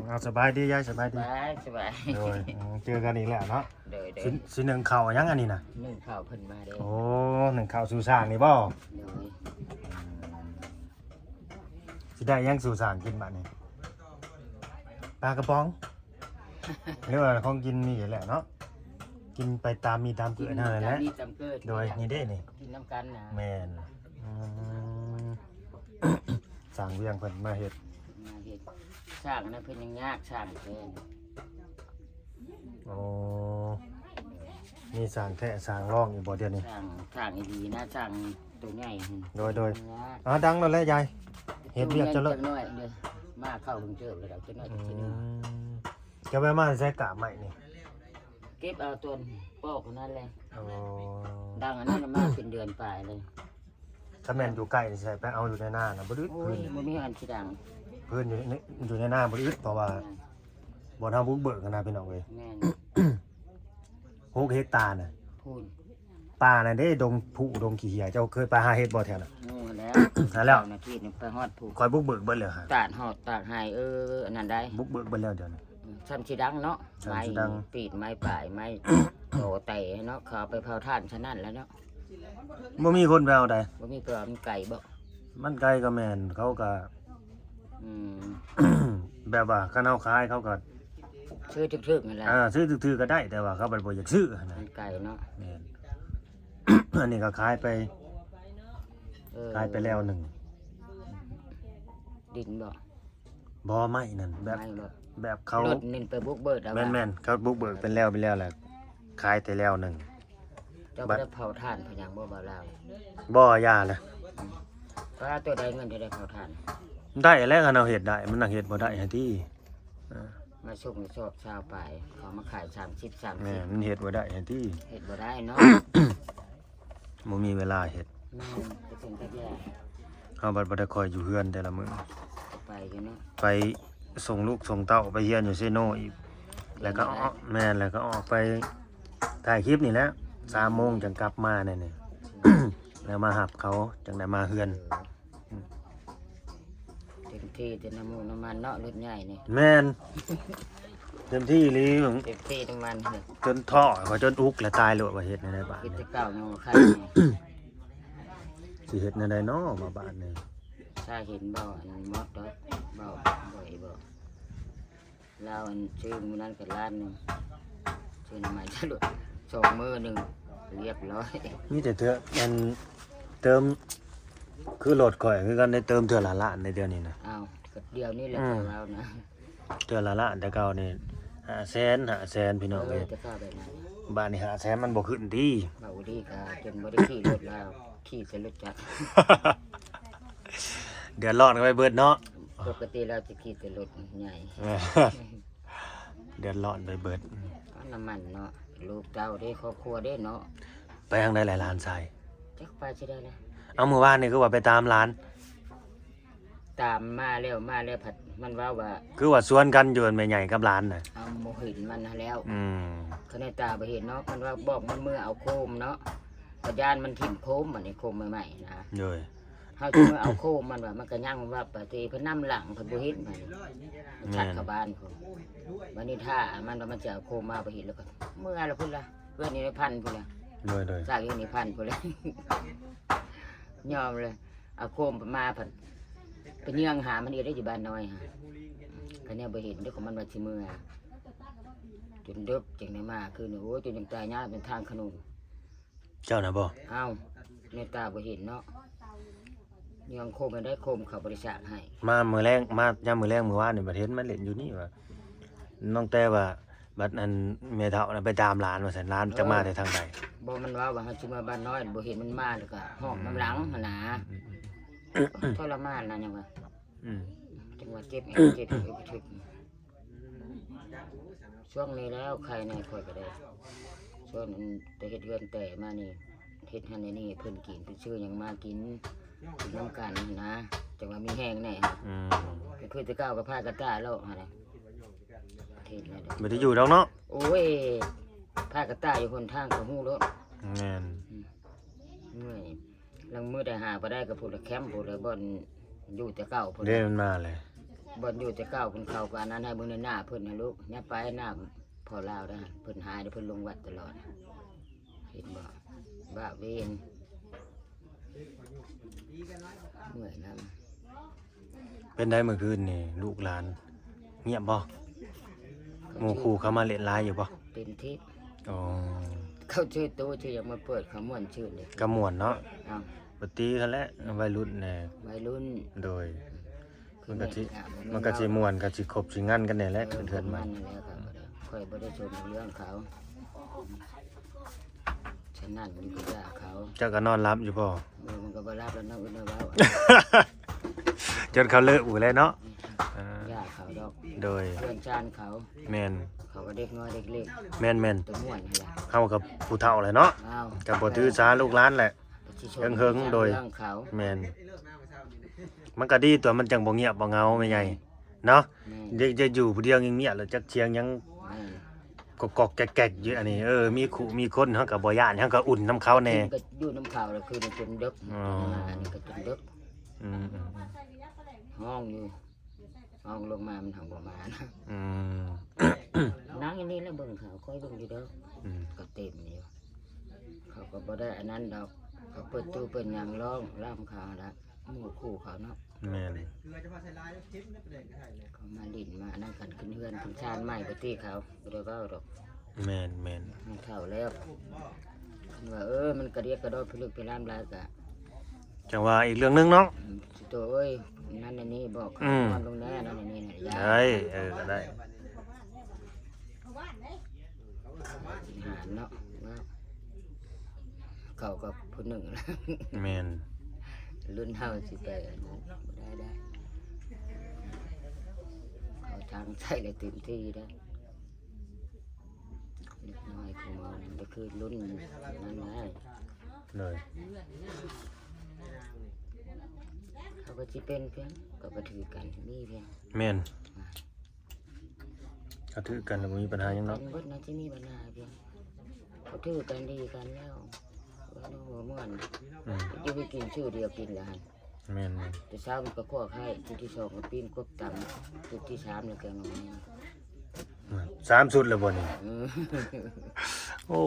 เอาสบายดียายสบาย ส ดี บายสบาย โดยเจอกันอีกแล้วเนาะ เด้อ สิหนึ่งเข่ายังอันนี้น่ะ นึ่งข้าวเพิ่นมาเด้อ โอ้หนึ่งเข่าสู่สร้างนี่บ่ เด้อ สิได้ยังสู่สร้างกินบัดนี้ปลากระป๋องหรือว่าของกินนี่แหละเนาะกินไปตามมีตามเกิดนั่นแหละ นี่จำเกิด โดยนี่เด้นี่ กินน้ำกันนะ แม่นอืม สั่งเวียงเพิ่นมาเฮ็ด มาเฮ็ดสร้างนะเพิ่นยังยากสร้างแท้ โอ้มีสั่งแท้สั่งร่องอยู่บ่เดี๋ยวนี้ สร้างดีนะสร้างตัวใหญ่ โดย ยาก อ๋อดังแล้วแหละยายเฮ็ดเวียกจะเลิก จักหน่อยเด้อมาเข้าเพิ่งเจอแล้วจักหน่อยจักหน่อย จะไปมาใช้กะใหม่นี่ เก็บเอาต้นปอกนั่นแหละ โอ้ ดังอันนั้นมาเป็นเดือนปลายเลย ถ้าแม่นอยู่ใกล้นี่ใช่ไปเอาอยู่ในหน้านะบ่อึด โอ้ พื้ ย น บ่มีอันสิดัง พื้นอยู่ในหน้าบ่อึดเพราะว่าบ่ทำบุกเบิกกันนะพี่น้องเอ้ย แม่น 6 เฮกตาร์น่ะ พูน ป่าน่ะเด้ดงผู้ดงขี้เหี่ยเจ้าเคยไปหาเฮ็ดบ่แถวน่ะ โง่แล้ว นั่นแล้ว นาทีนี่ไปฮอดผูก คอยบุกเบิกเบิดแล้วฮะ ตาดหอดตากหายอันนั้นได้ บุกเบิกเบิดแล้วเดี๋ยวนี้ ซ้ำชิดังเนาะ ซ้ำ ไม้ สิดัง ปีดไม้ป่ายไม้ โตไตเนาะเขาเอาไปเผาถ่านฉะนั้นแล้วเนาะ บ่มีคนไปเอาใด บ่มีเปลือกมันไก่บ่ มันไกลก็แม่นเขาก็ อืม แบบว่าคันเฮาขายเขาก็ ชื่อทึกๆนั่นแหละ ซื้อถือๆก็ได้แต่ว่าเขาบ่อยากซื้อนะ มันไก่เนาะ แม่น อันนี้ก็ขายไป ขายไปแล้วหนึ่ง ดินบ่ บ่ไม่นั่นแบบ ไม้รถ แบบเขา รถนินไปบุกเบิดเอา แม่นๆเขาบุกเบิกเป็นแล้วแหละขายแต่แล้วหนึ่ง เจ้าบ่ได้เผาถ่านพะยังบ่บ่าวลาว บ่ยาเลย เพราะว่าตัวใดเงินจะได้เผาถ่าน ได้แล้วคันเอาเฮ็ดได้มันน่ะเฮ็ดบ่ได้หั่นติ มาส่งชอบชาวไปเขามาขาย30 แม่ 30 มันเฮ็ดบ่ได้หั่นติ เฮ็ดบ่ได้เนาะ บ่มีเวลาเฮ็ด แม่นไปถึงก็แย่ เฮาบัดบ่ได้คอยอยู่เฮือนแต่ละมื้อ ไปอยู่เนาะ ไปส่งลูกส่งเต้าไปเรียนอยู่เซโนอีกแล้วก็ออกแม่นแล้วก็ออกไปถ่ายคลิปนี่แหละ3 โมงจังกลับมาเนี่ย แล้วมาหับเขาจังได้มาเฮือน เต็มที่เต็มน้ำมูกน้ำมันเนาะรถใหญ่นี่ แม่นเต็มที่เลยผม เต็มที่น้ำมันเลย จนท่อเขาจนอุกและตายโลดว่าเฮ็ดในได้บ้าน กิจ เนี่ย เก่ายังใคร สิเฮ็ดในได้น้อมาบ้านเนี่ย ถ้าเห็นบ่อันมอดดอกบ่บ่อยบ่เราอันชื่อมื้อนั้นก็ล้านหนึงชื่อน้ำมันฉลุ2 มื้อหนึงเรียบร้อย มีแต่เถอะมันเติมคือโหลดข่อยคือกันได้เติมเทื่อละล้านในเดือนนี้นะ อ้าวก็เดียวนี่แหละ อืม เรานะ เทื่อละล้านแต่เก่านี่500,000พี่น้องเอ้ย จะเข้าแบบนั้น บ้านนี่500,000มันบ่ขึ้นดี เบาดีก็จนบ่ได้ขี่รถแล้วขี่แต่รถจักร เดือดร้อนกันไปเบิดเนาะ ปกติเราจะขี่แต่รถใหญ่ เดือดร้อนไปเบิด ก็น้ำมันเนาะลูกเต้าได้ครอบครัวได้เนาะ ไปทางใดหลายล้านใส่ จักไปสิได้ละ เอามื้อวานนี่คือว่าไปตามร้าน ตามมาแล้วผัดมันว่า คือว่าสวนกันอยู่แม่ใหญ่กับร้านน่ะ เอาโมเห็นมันนะแล้ว อืม เขาในตาไปเห็นเนาะมันว่าบอกมันเมื่อเอาโคมเนาะปัญญานมันถิ่มโคมมันในโคมใหม่ๆนะ เลย เขาจะเมื่อเอาโคมมันว่ามันก็ย่างมันว่าปฏิเพิ่นนำหลังเพิ่นบ่เห็นมันมันชัดเข้าบ้านผมวันนี้ถ้ามันว่ามันจะเอาโคมมาไปเห็นแล้วก็เมื่อละพุ่นละเพื่อนนี่ได้พันพุ่นละ เลย สร้างอยู่นี่พันพุ่นละ ยอมเลยเอาโคมมาเพิ่นไปเยื่องหามันอีกได้อยู่บ้านน้อยฮะก็เนี่ยบ่เห็นเด้อของมันว่าสิเมื่อจนดึกจังได้มาคือนี่โอ้ยจนยังตายยากเป็นทางขนุน เจ้าน่ะบ่ เอ้าในตาบ่เห็นเนาะยังโคมมันได้โคมเขาบริจาคให้ มามื้อแรงมายามมื้อแรงมื้อวานนี่บัดเห็นมันเล่นอยู่นี่ว่าน้องแต่ว่าบัดอันแม่เฒ่าน่ะไปตามร้านว่าซั่นร้านจะมาแต่ทางใด บ่มันว่าเขาสิมาบ้านน้อยบ่เห็นมันมาแล้วก็ห้องน้ำหลังหั่นน่ะทรมานนะยังว่า อืม จังว่าเจ็บเจ็บไปถึงช่วงนี้แล้วใครในคอยก็ได้ช่วงนั้นแต่เฮ็ดเรือนแต่มานี่เฮ็ดหันนี่เพิ่นกินเพิ่นชื่อหยังมากินน้ำกันนะจังว่ามีแห้งแน่ อืม ก็คือจะก้าวกับผ้ากระต้าแล้วหั่นน่ะประเทศอะไรเด้อ บ่ได้อยู่ดอกเนาะ โอ้ยผ้ากระต้าอยู่คนทางกับหูรถ แม่น เมื่อยลังมือได้หาบ่ได้กับผู้ละแคมป์ผู้ละบ่อนอยู่แต่เก่าผู้ เด้ ละ มันมาเลย บ่อยู่แต่เก้าคนเขาก็อันนั้นให้เบิ่งในหน้าเพิ่นนะลูกอย่าไปหน้าพอลาวได้เพิ่นหายเดี๋ยวเพิ่นลงวัดตลอดเห็นบ่บ้าเวรเมื่อยนำ เป็นได้เมื่อคืนนี่ลูกหลานเงียบบ่หมู่ครูเขามาเล่นไลน์อยู่บ่ เต็มที่ อ๋อ เขาชื่อตู้ชื่ออยากมาเปิดเขาม่วนชื่อเลย กระม่วนเนาะ เอา ปตีกันแหล้ววัยรุ่นแน่ วัยรุ่น โดยมันก็สิม่วนก็สิครบสิงันกันแน่แหละเพื่อนๆ มั มัน นนั่นแหละครับค่อยบ่ได้ชมเรื่องเขาฉะนั้นมันก็ยากเขา เจ้าก็นอนรับอยู่บ่ มันก็บ่รับแล้วเนาะเว้า จนเขาเลิกอู่แล้วเนาะอ่าย ากเขาดอก โดย เพื่อนชานเขา แม่น เขาก็เด็กน้อยเด็กเล็ก แม่น ตัวม่วนนั่นแหละ เฮากับผู้เฒ่าแหละเนาะ เอา ก็บ่ถือสาลูกหลานแหละ สิชม เฮิงๆโดย เรื่องเขา แม่นมันก็ดีตัวมันจังบ่เงียบบ่เหงาแม่ใหญ่เนาะ แม่ เด็กจะอยู่ผู้เดียวเงียบๆแล้วจักเสียงหยัง แม่ กอกๆแกกๆอยู่อันนี้มีคนเฮาก็บ่ย้านเฮาก็อุ่นน้ำเขาแน่ กินก็อยู่น้ำเขาแล้วคือมันจนดึก อ๋อ อันนี้ก็จนดึก อืม ห้องอยู่ห้องลงมามันทางบ่มานะ อืม นั่งอย่างนี้แล้วเบิ่งเขาค่อยเบิ่งอยู่เด้อ อืม ก็เต็มอยู่เขาก็บ่ได้อันนั้นดอกเขาเปิดตู้เปิดหยังร้องร่ำเขาละหมู่คู่เขาเนาะ แม่น เขามาลิ้นมานั่งกันขึ้นเฮือนขึ้นชานใหม่ไปตีเขาบ่ได้เว้าดอก แม่น มันเฒ่าแล้วว่ามันกระเดียกกระโดดพิลึกพิล่ามหลายกะ จังว่าอีกเรื่องหนึงเนาะ สิโตเอ้ยนั่นอันนี้บอกเขา อืม นอนลงแน่นั่นอันนี้น่ะยา ได้ก็ได้ หารเนาะว่าเขากับผู้หนึ่งนะ แม่น รุ่นเฮาสิไปอันนั้นบ่ได้เขาทางใช้ได้เต็มที่ได้เล็กน้อยของมันก็คือรุ่นนั้นนะ เลย เขาก็สิเป็นเพียงก็บ่ถือกันมีเพียง แม่นเขาถือกันแล้วบ่มีปัญหาหยัง กั เนาะ นเบิดนะที่มีปัญหาเพียงเขาถือกันดีกันแล้วว่าน้องหัวม่วน อืม จะไปกินชื่อเดียวกินละหัน แม่น แต่เช้ามันก็คั่วไข่จุดที่สองก็ปิ้งกบตำจุดที่สามแล้วแกงหน่อไม้ สามสุดแล้วบ่นี่ อืม โอ้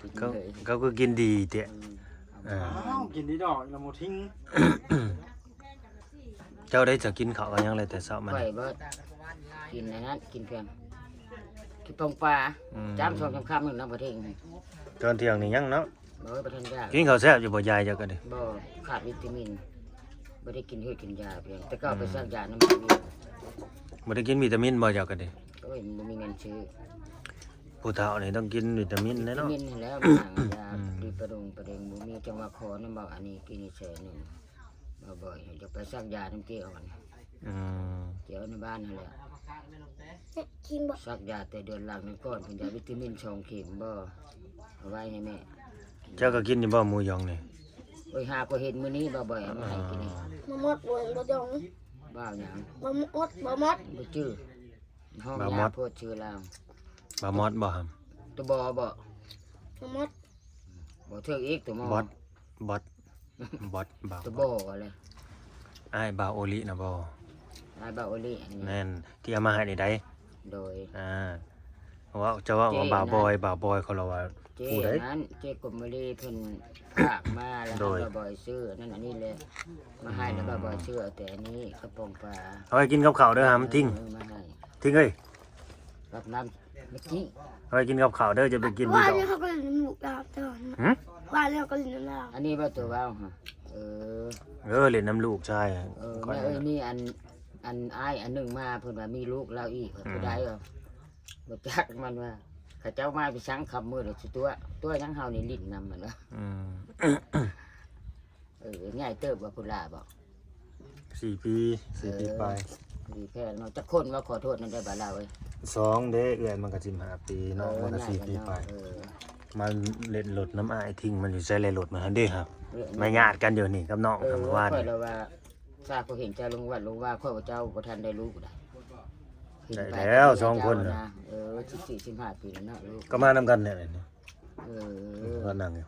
กิน เขา เลย เขาก็กินดีเตะ อืม อ้าวกินดีดอกเราหมดทิ้ง เจ้าได้จะกินข้าวกันยังเลยแต่เช้ามัน ไข่เบิดกินในนั้นกินเพียงกินปองปลา อืม จ้ำสองคำหนึ่งน้ำประเทศ ตอนเที่ยงนี่ยังเนาะ บ่ประเทศยาก กินข้าวแซ่บอยู่บ่ยายเจ้าก็ดิ บ่ขาดวิตามินบ่ได้กินเฮ็ดกินยาเพียงแต่ก็เอาไปซักยาน้ำมันนี่ บ่ได้กินวิตามินบ่เจ้าก็ดิ โอ้ยมันบ่มีเงินซื้อ ผู้เฒ่านี่ต้องกินวิตามินแน่ วิตา เนาะ มินนี่แหล้วมันหางยา อืม ดีประดงประเด็งบ่มีจังหวะขอน้ำบอกอันนี้กินนี่แสนหนึงบ่บ่อยจะไปซักยาน้ำเกลียวอ่อน อืม เกี่ยวในบ้านนั่นแหละ กินบ่ ซักยาแต่เดือนหลังนั่นก่อนเพิ่นยาวิตามิน2เข็มบ่เอาไว้ให้แม่ เจ้าก็กินอยู่บ่หมูหยองนี่ โอ้ยหาก็เห็นมื้อนี้บ่บ่อยเอามาให้กินนี่ บ่หมดบ่บ่ดอง บ้าหยัง บ่หมดบ่หมด บ่ชื่อห้องยาโพดชื่อลาว บามอดบ่ครับ ตัวบ่บ่ บ่หมด บ่เทือกอีกตัวหมอบ อดบอดบอดบ่าว ตัวบ่อะไร อ้ายบ่าวโอลินะบ่ นายบ่าวโอลี่อันนี้ แม่นที่เอามาให้นี่ได้ โดย ว่าจะว่าบ่าวบอยเขาเราว่า เจ๊ ผู้ใด นั้นเจ๊กรมบุรีเพิ่นฝากมาแล้ว โดย ก็บ่อยซื้ออันนั่นอันนี้เลยมาให้แล้วก็บ่อยซื้อเอาแต่อันนี้กระป๋องปลา เอาไปกินกับข้าวเด้อหามทิ้ง มาให้ ทิ้งเอ้ย รับน้ำเมื่อกี้ เอาไปกินกับข้าวเด้อจะไปกินดี ว่า ดอก เนี่ยเขาก็เล่นน้ำลูกดาวตลอด หึ ว่าแล้วก็เล่นน้ำดาว อันนี้ว่าตัวว่าวฮะเล่นน้ำลูกใช่ ก่อน แม่เอ้ยนี่อันอ้ายอันหนึงมาเพิ่นว่ามีลูกเราอีกเพิ่นผู้ใดบ่จักมันว่าเขาเจ้ามาไปสังคำมือเลยสิตัวยังเฮานี่ลิ้นนำมันว่า อืม ง่ายเติบว่าพุ่นล่ะบ่ 4 ปี4 ปีไป มีแค่เนาะจักคนว่าขอโทษนั่นได้บ่ล่ะเว้ย 2เด้เอื้อยมันก็15ปีเนาะมันก็4 ปีไป อ มันเล่นรถน้ำอ้ายทิ้งมันอยู่ใส่เลยรถมาหั่นเด้ครับมาญาติกันอยู่นี่กับน้องทำว่า ค่อ นี่ ยแล้วว่าทราบเขาเห็นเจ้าลงวัดลงว่าข้อยว่าเจ้าบ่ทันได้ลูกได้ ได้แล้ว2คนน่ะ 14-15ปีแล้วเนาะลูก ก็มานำกันเนี่ยนี่ เอ ก็นั่งอยู่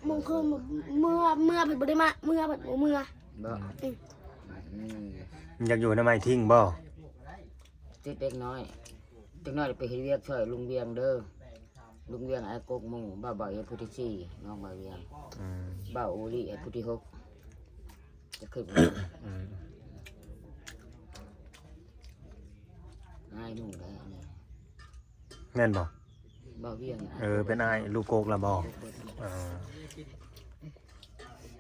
มึงคือเมื่อเพิ่นบ่ได้มาเมื่อเพิ่นบ่เมื่อ บ่อืม อยากอยู่ในไม้ทิ้งบ่ ติดเด็กน้อยไปเฮ็ดเวียกช่วยลุงเวียงเด้อลุงเวียงไอ้กกหมู่บ่าวบ่าวเฮ็ดผู้ที่สี่น้องบ่าวเวียง อืม บ่าวอูลี่ไอ้ผู้ที่หกจะขึ้น อืม ง่ายนุ่งได้อันนี้ แม่นบ่ บ่าวเวียง เป็นอ้ายลูกโกกละบ่อ่า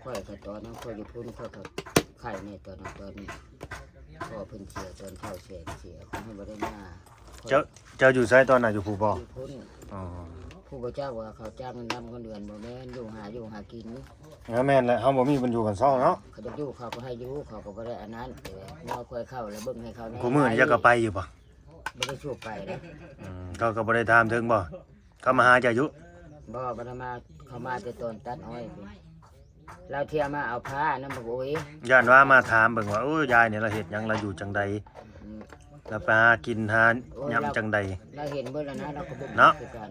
ค่อยก็ตอนนั้นค่อยอยู่พุ่นค่อยก็ไข่ในตอนนั้นตอนพ่อเพิ่นเสียตอนเฒ่าเสียคงให้บ่ได้มาข้อย เจ้าอยู่ไสตอนน่ะอยู่ผู้บ่ อยู่พุ่น อ๋อ ผู้บ่เจ้าว่าเขาจ้างเงินนำเงินเดือนบ่แม่นอยู่หากิน แม่นแหละเฮาบ่มีเพิ่นอยู่กันเซาเนาะ เขาจะอยู่เขาก็ให้อยู่เขาก็บ่ได้อันนั้นแต่เราค่อยเข้าแล้วเบิ่งให้เขาแน่ กูมื้อนี้อยากก็ไปอยู่บ่ บ่ได้สู้ไปนะ เขาก็บ่ได้ถามถึงบ่เขามาหาเจ้าอยู่ บ่ได้มาเขามาแต่ตอนตัดอ้อยพุ่นเราเที่ยวมาเอาผ้านำบ่โอ้ย ย่านว่ามาถามเบิ่งว่าโอ้ยายเนี่ยเราเฮ็ดหยังเราอยู่จังใด อืม แล้วไปหากินหาหยำจังใด เราเห็นเบิ่งแล้วนะเราก็เบิ่ง เนาะ คือกัน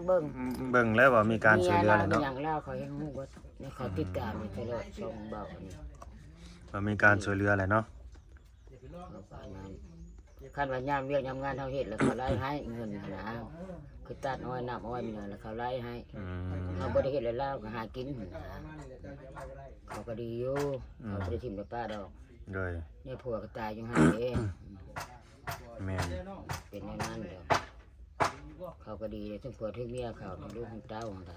เบิ่ง เบิ่งแล้วว่ามีการช่วยเหลือเลยเนาะ มีอย่างเล่าเขาให้ฮู้ว่าเนี่ยเขาติดตามอยู่ตลอดช่องเบาอันนี้ ว่ามีการช่วยเหลืออะไรเนาะ เขาก็อันนั้นคันว่ายามเวียกยามงานเฮาเฮ็ดแล้วเขาไล่ให้เงินนะคือตัดอ้อยน้ำอ้อยมีหน่อยแล้วเขาไล่ให้ อืม เขาบ่ได้เฮ็ดแล้วเล่าก็หากินนะเขาก็ดีอยู่เขาบ่ได้ทิ่มไปป้าดอก โดย เนี่ยผัวก็ตายอยู่หั่นเด้ แม่น เป็นอย่างนั้นเด้อเขาก็ดีทั้งผัวทั้งเมียเขาทั้งลูกทั้งเต้าหั่นล่ะ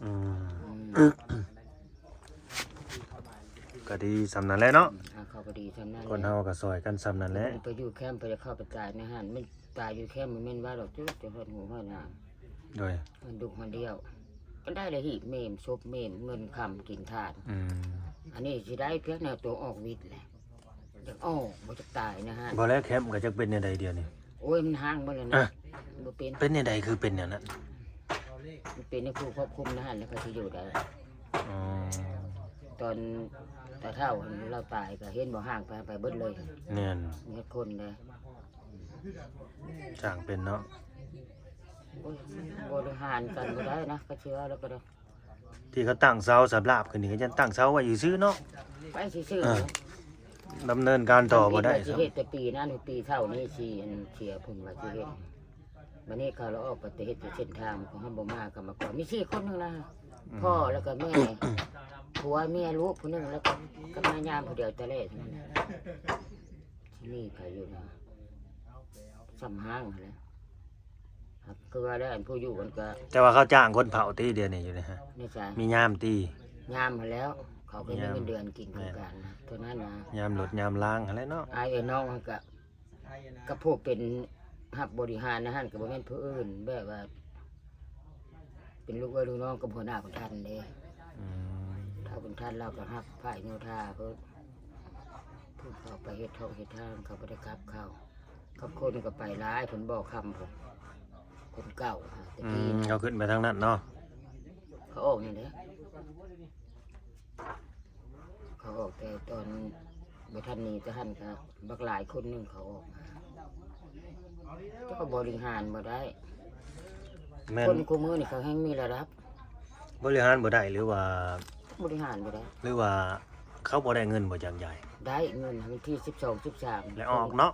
อืม อืม ก็ดีสำนั้นแหละเนาะ เขาก็ดีทำนั้น คนเฮาก็ซอยกันสำนั้นแหละ ไปอยู่แคมป์ไปจะเข้าไปตายในหันมันตายอยู่แคมป์มันแม่นว่าดอกจุ๊จะหดหูหดหน้า โดย มันดุมันเดียว ก็ได้เลยหีบเมมซบเมมเงินคำกินทาน อืม อันนี้สิได้เพียงแนวตัวออกวิทย์แหละจะออกบ่จะตายนะฮะ บ่แล้วแคมป์ก็จักเป็นแนวใดเดียวนี่ โอ้ยมันห่างบ่แล้วนะ อ่ะ บ่เป็น เป็นแนวใดคือเป็นแนวนั้น มันเป็นในผู้ควบคุมนะฮะแล้วก็สิอยู่ได้ อ๋อ ตอนแต่เท่าเราตายก็เห็นบ่ห่างไปเบิดเลย แน่น มีเฮ็ดคนเลย จ้างเป็นเนาะ โอ้ยบริหารกันบ่ได้นะก็เชื่อแล้วก็ได้ ที่เขาตั้งเสาสำหรับขึ้นนี่ก็จะตั้งเสาไว้อยู่ซื่อเนาะ ไปซื่อ อ่า ๆ ดำเนินการต่อบ่ได้ สิ ครับ เฮ็ดแต่ปีนั้นปีเท่านี้สิอันเสียพุ่นว่าสิเฮ็ดบัดนี้เขาเราออกไปเฮ็ดเส้นทางของเฮาบ่มาก็มาก่อนมี4คนนึงนะพ่อแล้วก็แม่ผัวเมียลูกผู้หนึงแล้วก็กับแม่ยามผู้เดียวแต่แรกเท่านั้นนะที่นี่ใครอยู่นะสำห้างนั่นแหละครับคือว่าได้อันผู้อยู่กันก็ แต่ว่าเขาจ้างคนเผาตีเดียวนี่อยู่นะฮะ นี่จ้ะ มียามตี ยามมาแล้ว เขาก็มีเงินเดือนกินคือกันนะเท่านั้นนะ ยามรถยามล้างอะไรเนาะ ไอ้น้องมันก็พวกเป็นหับบริหารนะฮะกับบ่แม่นผู้อื่นแบบว่า เป็นลูกเอ้ยลูกน้องกับหัวหน้าของท่านเด้ อืม ถ้าเป็นท่านเราก็หักฝ่ายโนธาเพิ่นผู้เขาไปเฮ็ดท่องเฮ็ดทางเขาบ่ได้กลับเข้ากับคนก็ไปร้ายเพิ่นบอกคำผมคนเก่าฮะแต่ อื กี้ ม นะ เขาขึ้นไปทางนั้นเนาะ เขาออกนี่เด้เขาออกแต่ตอนบ่ทันนี้แต่ท่านก็บักหลายคนหนึงเขาออกมาเจ้าก็บริหารบ่ได้ แม่น คนกูมือนี่เขาแห้งมีระดับบ ริหารบ่ได้หรือว่า บริหารบ่ได้ หรือว่าเขาบ่ได้เงินบ่จังใหญ่ ได้เงินวันที่12 13 และออกเนาะ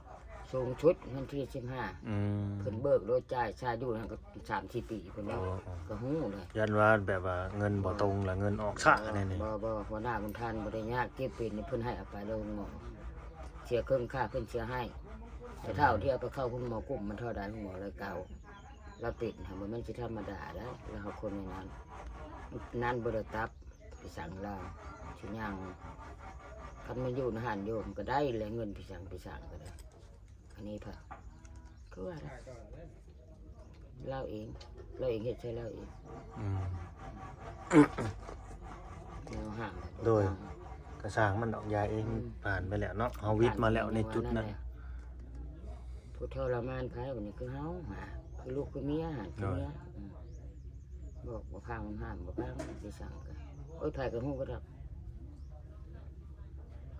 สูงชุดวันที่15 อืม เพิ่นเบิกโดยจ่ายชาอยู่นั่นก็3-4 ปีเพิ่น โอ้ เนาะก็ฮู้เลย ยันว่าแบบว่าเงินบ่ตรงและเงินออกช้าแน่นี่ บ่หัวหน้าคุณท่านบ่ได้ยากเก็บเป็นนี่เพิ่นให้เอาไปโรงหมอเสียเครื่องค่าเพิ่นเสียให้แต่เท่าที่เอาไปเข้าคุณหมอกลุ่มมันเท่าใดคุณหมอเลยเก่าเราติดค่ะมันไม่ใช่ธรรมดาแล้วแล้วเขาคนในนั้นนั่นบริตับไปสั่งเราชิ้นย่างคันมันอยู่ในหันโยมก็ได้เลยเงินไปสั่งก็ได้อันนี้ค่ะคือว่าเล่าเองเห็ดใช่เล่าเอง อืม แนวห่าง โดย กระสร้างมันออกยาเองผ่านไปแล้วเนาะเฮาวิทย์มาแล้วในจุดนั้น ผู้ทรมานใครวันนี้คือเฮาหาคือลูกคือเมียหันคือเมียบอกบ่พังห้ามบ่พังไปสั่งกันโอ้ยไผก็ฮู้ก็ดอก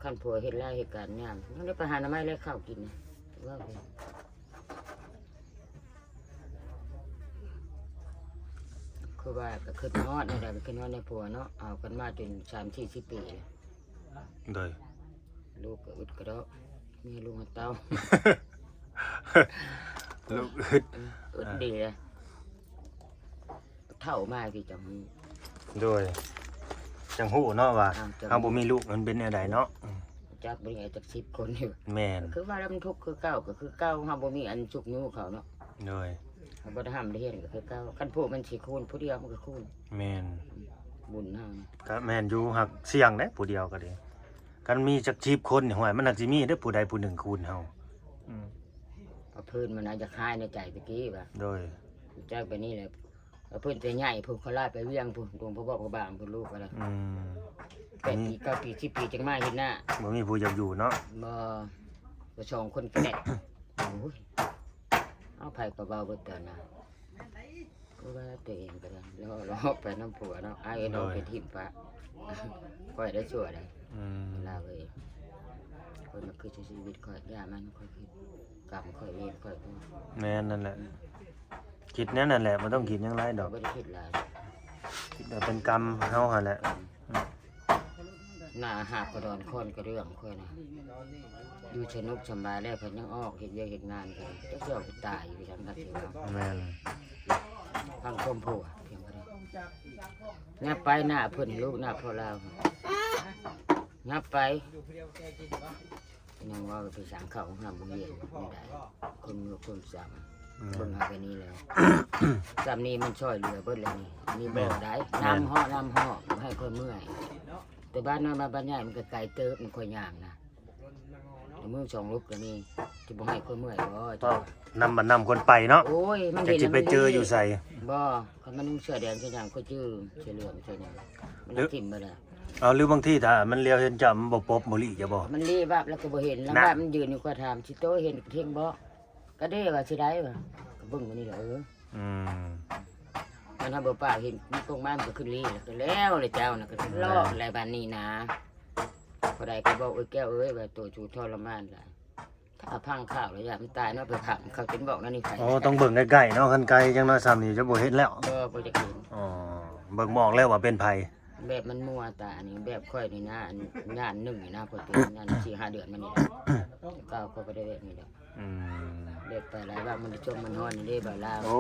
คันผัวเฮ็ดไรเหตุการณ์ยามมันได้ไปหาหน่อไม้และข้าวกินนะว่าไปคือว่าก็ขึ้นฮอดนี่แหละขึ้นฮอดในผัวเนาะเอากันมาจน3-40 ปีแล้ว โดย ลูกก็อึดกระเดาะ มีลุงเต้า ลูกอึด อึดดีเลยเท่ามากพี่จำ โดยจังหู้เนาะว่า อ้าวจัง เฮาบ่มีลูกมันเป็นแนวใดเนาะ จักบ่ได้จัก10คนอยู่ แม่น คือว่าแล้วมันทุกข์คือเก่าก็คือเก่าเฮาบ่มีอันจุกนิ้วเขาเนาะ โดย เฮาบ่ได้ห้ามได้เฮ็ดก็คือเก่าคันผู้มันสิคูณผู้เดียวมันก็คูณ แม่น บุญเฮานะ ก็แม่นอยู่หักเสี่ยงเด้ผู้เดียวก็ดีกันมีจัก10คนนี่ห้วยมันน่าสิมีเด้อผู้ใดผู้หนึ่งคูณเฮาอืม เอาพื้นมันอาจจะคายในใจตะกี้ว่า โดย จักไปนี่แหละเอาพื้นไปใหญ่ผู้เขาลาดไปเวียงผู้ดวงพ่อบอกพ่อบางผู้ลูกอะไร อืม 8 ปี 9 ปี 10 ปีจังมาเฮ็ดหน้า บ่มีผู้อยากอยู่เนาะ บ่สองคนแก่โอ้ยเอาไผก็เบาเบิดตอนน่ะก็ว่าตัวเองก็ได้แล้วไปน้ำผัวเนาะอ้ายน้องไปทิ่มปะค่อยได้ชั่วได้ อืม ลาเว้ยคนมันคือชีวิตค่อยย่ามันค่อยคือกรรมค่อยเวรค่อยพูด แม่นนั่นแหละคิดแนวนั่นแหละบ่ต้องคิดหยังไรดอก บ่ได้คิดหลาย คิดว่าเป็นกรรมเฮาหั่นแหละ หน้าหาบกระดอนคนกระเรื่องค่อยนะอยู่สนุกสำบายแล้วเพิ่นยังออกเฮ็ดเวียกเฮ็ดงานกันจักสิออกไปตายอยู่ทางนั้นสิว่า แม่น พังคมผัวเพียงบ่ได้งับไปหน้าเพิ่นลูกหน้าพ่อเรางับไปยังว่าไปสร้างเขาห้ามบ่เรียนไม่ได้คนมีคนสั่งเบิ่งหาไปนี่แล้วจำนี้มันช่วยเหลือเบิดแล้วนี่บ่ได้น้ำห่อให้คนเมื่อยแต่บ้านน้อยมาบ้านใหญ่มันก็ไกลเติบมันค่อยย่างนะแต่มือสองลูกก็มีที่บ่ให้คนเมื่อยบ่ ก็นำบัดนำคนไปเนาะ โอ้ยมัน จะ เห็น สิไปเจออยู่ไส บ่คันมันนุ่งเสื้อแดงเสื้อหยังก็จื้อเสื้อเหลืองเสื้อหยังมันทิ่มไปแล้ว เอาหรือบางทีถ้ามันเลียวเห็นจำบ่ปบบ่ลิจะบ่ มันรีบแล้วก็บ่เห็นแล้ว น่ะ บ้านมันยืนอยู่ก็ถามสิโตเห็นเที่ยงบ่ก็ได้ว่าสิได้บ่ก็เบิ่งมานี่แหละอืม มันถ้าบ่ป้าเห็นมันตรงมามันก็ขึ้นลีแล้วเลยเจ้าน่ะก็ลอกอะไรบ้านนี้นะพอใดก็บอกแก้วว่าตัวจูทรมานล่ะถ้าพังข้าวแล้วอย่ามันตายเนาะไปผักเขาเป็นบอกนั่นนี่ไผ อ๋อต้องเบิ่งใกล้ๆเนาะคันไกลจังน้อยซ้ำนี่จะบ่เห็นแล้ว บ่จะกิน อ๋อเบิ่งบอกแล้วว่าเป็นไผ แบบมันมัวตานี่แบบค่อยนี่นะอันงานหนึ่งนี่นะพอเป็นงาน4-5 เดือนมานี่ก้าวก็ได้แบบนี้ดอก อืม เด็กไปหลายว่ามันจมมันฮ้อนนี่เด้บ่ลาว โอ้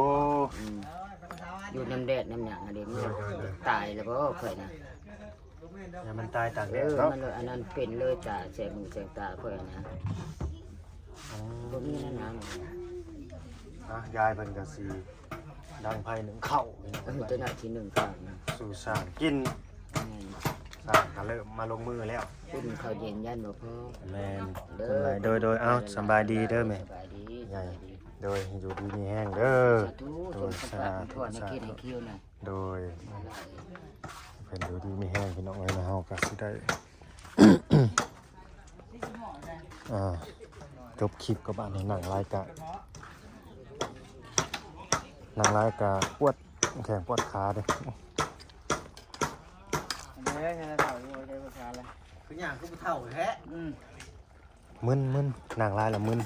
อยู่น้ำแดดน้ำหยังอันนี้มันตายแล้วบ่ค่อยนะ อย่ามันตายตากแดด มัน เนาะ เลยอันนั้นเป็นเลยตาแสงมือแสงตาค่อยนะ อ๋อ บ่มีนั่นนะ อ่ะยายเพิ่นก็สิดังไผหนึ่งเข้าวนี่ เออตัวหน้าที่1ข้างนะ สู่สร้างกิน แม่น สร้างก็เริ่มมาลงมือแล้ว อุ่นข้าวเย็นยันบ่พอ แม่นโดยเอ้าสำบายดีเด้อแม่ สบายดี ใหญ่โดยอยู่ดีมีแห้งเด้อ สาธุจนสาธุให้คิดให้คิวน่ะ โดยเพิ่นอยู่ดีมีแห้งพี่น้องเอ้ยนะเฮาก็สิได้ จบคลิปกับบ้านในหนังรายการปวดแขนปวดขาเด้อ คืออย่างคือเท่าแท้ มึนหนังลายละมึน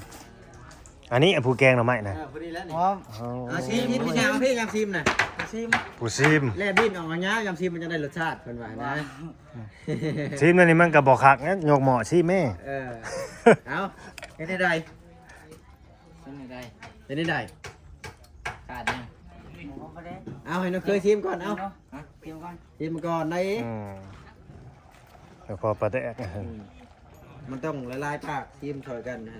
อันนี้ผู้แกงหน่อไม้นะ พอดีแล้วนี่ อ๋อ ชิมพี่ยามพี่ยามชิมน่ะชิม ผู้ซิม แล่ดิ้นออกมาเนี้ยยามชิมมันจะได้รสชาติเป็นว่านะ ซิมนั่นนี่มันก็บ่คักนะยกหม้อซิแม่ เอาเฮ็ดได้ใด เป็นไง เฮ็ดได้ใด ขาดยัง เอาให้น้องเคยชิมก่อนเอา เพียงก่อน ชิมก่อนได้ แล้วพอปลาแดก มันต้องละลายปากชิมช่วยกันนะ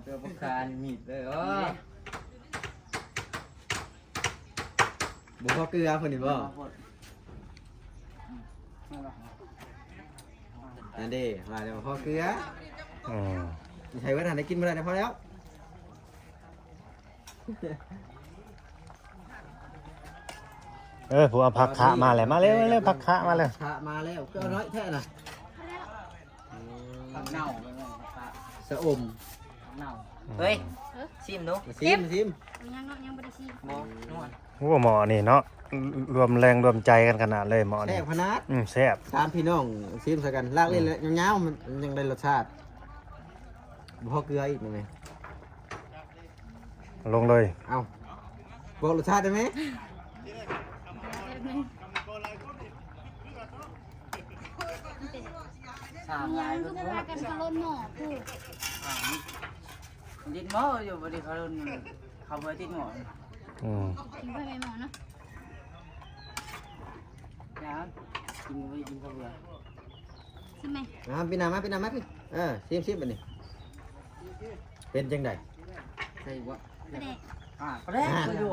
เจอพวกคานมีดเลยบุพอเกลือคนนี้บ่นั่นดิมาเดี๋ยวพอเกลือใช้เวลาได้กินเมื่อไรพอแล้ว ผู้เอาผักคะมาแล้วมาเร็วผักคะมาแล้ว ผักมาแล้วก็น้อยแท้น่ะ ผักเน่า สะอม เน่าเฮ้ยชิมดู ชิม ยังบ่ได้ชิม หมอนวด หัวหมอนี่เนาะรวมแรงรวมใจกันขนาดเลยหมอ แซ่ นี่ บขนาด แซ่บ ตามพี่น้องชิมใส่กันลากเล่นยาวๆมันยังได้รสชาติพอเกลืออีกไหม ลงเลย เอาบอกรสชาติได้ไหม สร้าง ยั ลาย ง ก็ คือ บ่ บ่พากันเขาลนหมอผู้ ดินหม้ออยู่บ่ได้เขาโดนเขาบ่ติดหม้อ อืม กินไปไปหมอเนาะ แล้วกินบ่ได้กินข้าวเบื่อ ใช่ไหม พี่นามาพี่ซิมบัดนี้เป็นจังได๋ ใช่บ่ ประเด็ก ก็ได้ก็อยู่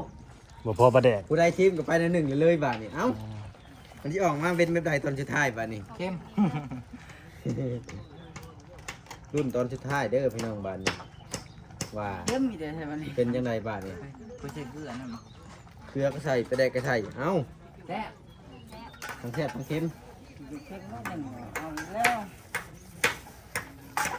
บ่พอประแดก ผู้ใดซิมก็ไปในหนึ่งเลยบาดนี้เอ้ามันสิออกมาเป็นแบบใดตอนสุดท้ายบาดนี้ เข้ม รุ่นตอนสุดท้ายเด้อพี่น้องบาดนี้ว่า เข้มมีแต่ใช่บ่นี่ เป็นจังไดบาดนี้ ก็ใช่เกลือนั่น เกลือก็ใส่ไปแดกก็ใส่เอ้า แล้ว ทั้งแซ่บทั้งเค็ม เข้มนิดนึงเอาแล้ว